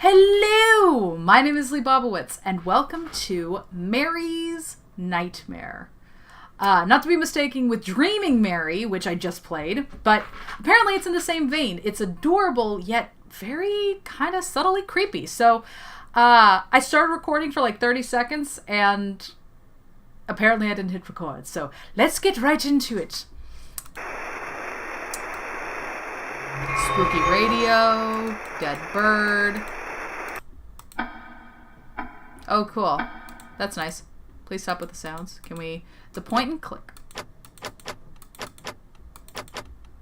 Hello! My name is Leebobawitz, and welcome to Mary's Nightmare. Not to be mistaken with Dreaming Mary, which I just played, but apparently it's in the same vein. It's adorable, yet very kind of subtly creepy. So, I started recording for like 30 seconds, and apparently I didn't hit record. So, let's get right into it. Spooky radio, dead bird. Oh, cool. That's nice. Please stop with the sounds. Can we... The point and click.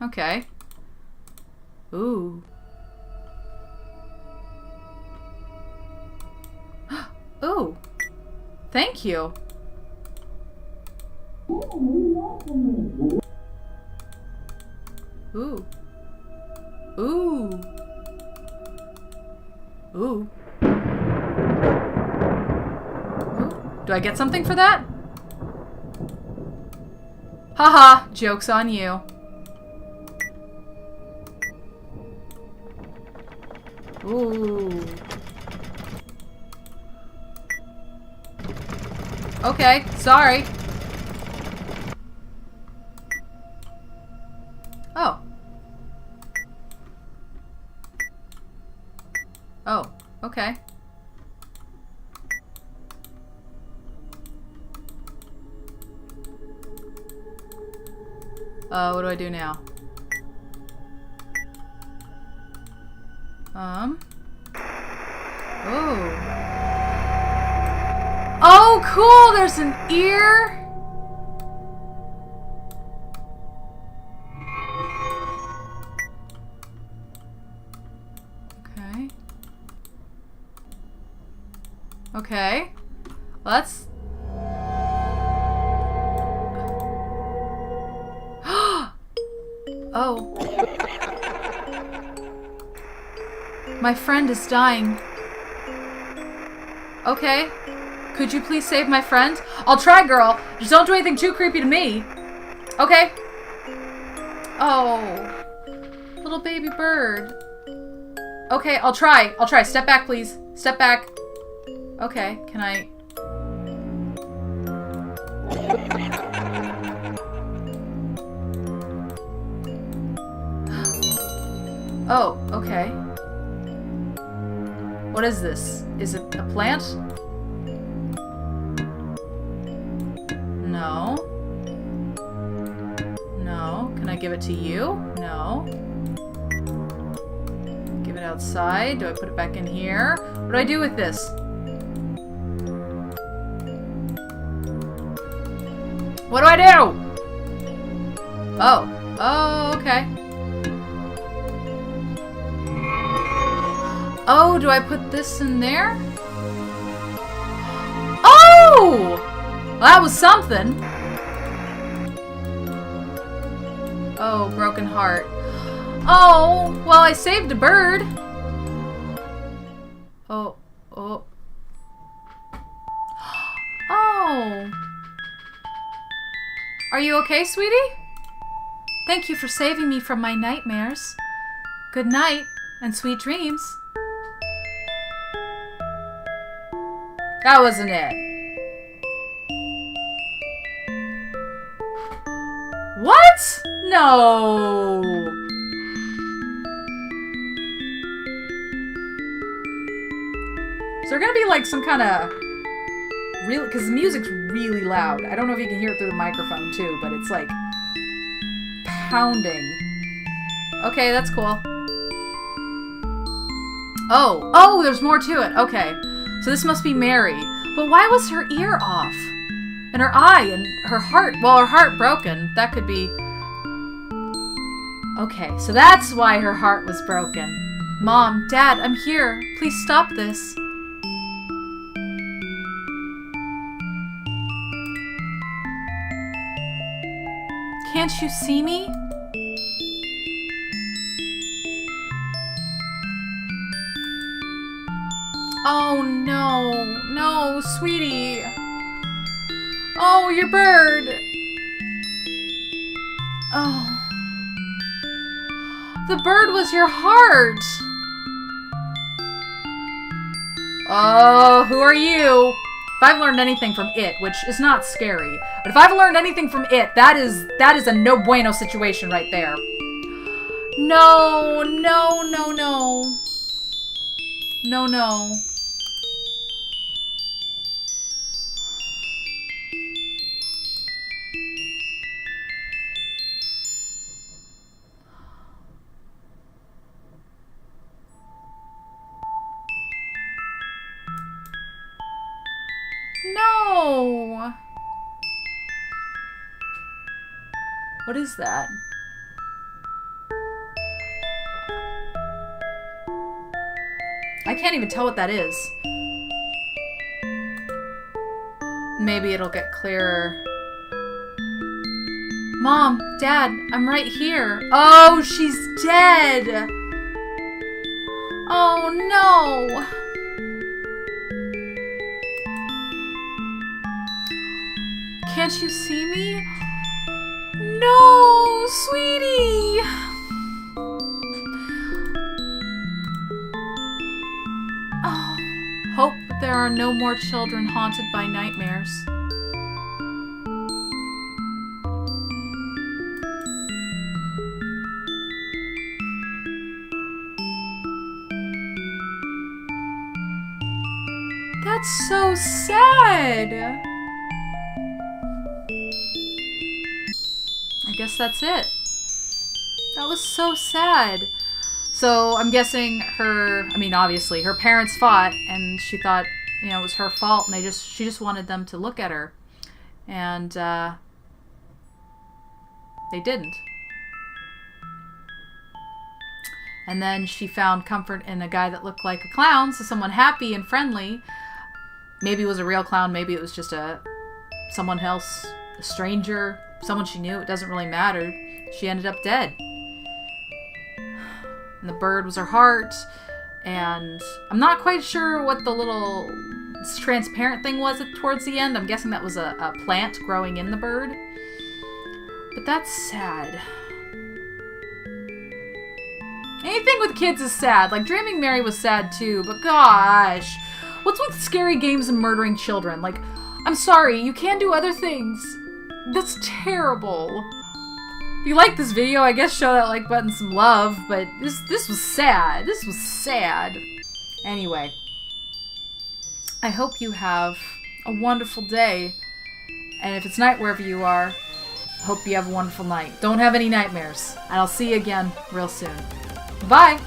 Okay. Ooh. Ooh. Thank you. Ooh. Ooh. Ooh. Do I get something for that? Haha, joke's on you. Ooh. Okay, sorry. Oh. Oh, okay. What do I do now? Oh. Oh, cool! There's an ear! Okay. Okay. Well, that's... Oh. My friend is dying. Okay. Could you please save my friend? I'll try, girl. Just don't do anything too creepy to me. Okay. Oh. Little baby bird. Okay, I'll try. I'll try. Step back, please. Step back. Okay, can I... Oh, okay. What is this? Is it a plant? No. No. Can I give it to you? No. Give it outside. Do I put it back in here? What do I do with this? What do I do? Oh. Oh, okay. Oh, do I put this in there? Oh! Well, that was something. Oh, broken heart. Oh, well, I saved a bird. Oh, oh. Oh. Are you okay, sweetie? Thank you for saving me from my nightmares. Good night, and sweet dreams. That wasn't it. What? No. Is there gonna be like some kind of real? Because the music's really loud. I don't know if you can hear it through the microphone too, but it's like pounding. Okay, that's cool. Oh, oh, there's more to it. Okay. So this must be Mary. But why was her ear off? And her eye and her heart. Well, her heart broken. That could be... Okay, so that's why her heart was broken. Mom, Dad, I'm here. Please stop this. Can't you see me? Oh, no. No, sweetie. Oh, your bird. Oh. The bird was your heart. Oh, who are you? If I've learned anything from it, which is not scary, but if I've learned anything from it, that is a no bueno situation right there. No, no, no, no. No, no. No! What is that? I can't even tell what that is. Maybe it'll get clearer. Mom, Dad, I'm right here. Oh, she's dead! Oh, no! Can't you see me? No, sweetie! Oh, hope there are no more children haunted by nightmares. That's so sad! I guess that's it. That was so sad. So I'm guessing obviously her parents fought and she thought, you know, it was her fault and she just wanted them to look at her. And they didn't. And then she found comfort in a guy that looked like a clown, so someone happy and friendly. Maybe it was a real clown, maybe it was just someone else, a stranger, someone she knew. It doesn't really matter. She ended up dead. And the bird was her heart. And I'm not quite sure what the little transparent thing was towards the end. I'm guessing that was a plant growing in the bird. But that's sad. Anything with kids is sad. Like, Dreaming Mary was sad too, but gosh. What's with scary games and murdering children? Like, I'm sorry, you can do other things. That's terrible. If you like this video, I guess show that like button some love, but this was sad. This was sad. Anyway, I hope you have a wonderful day. And if it's night wherever you are, I hope you have a wonderful night. Don't have any nightmares. And I'll see you again real soon. Bye!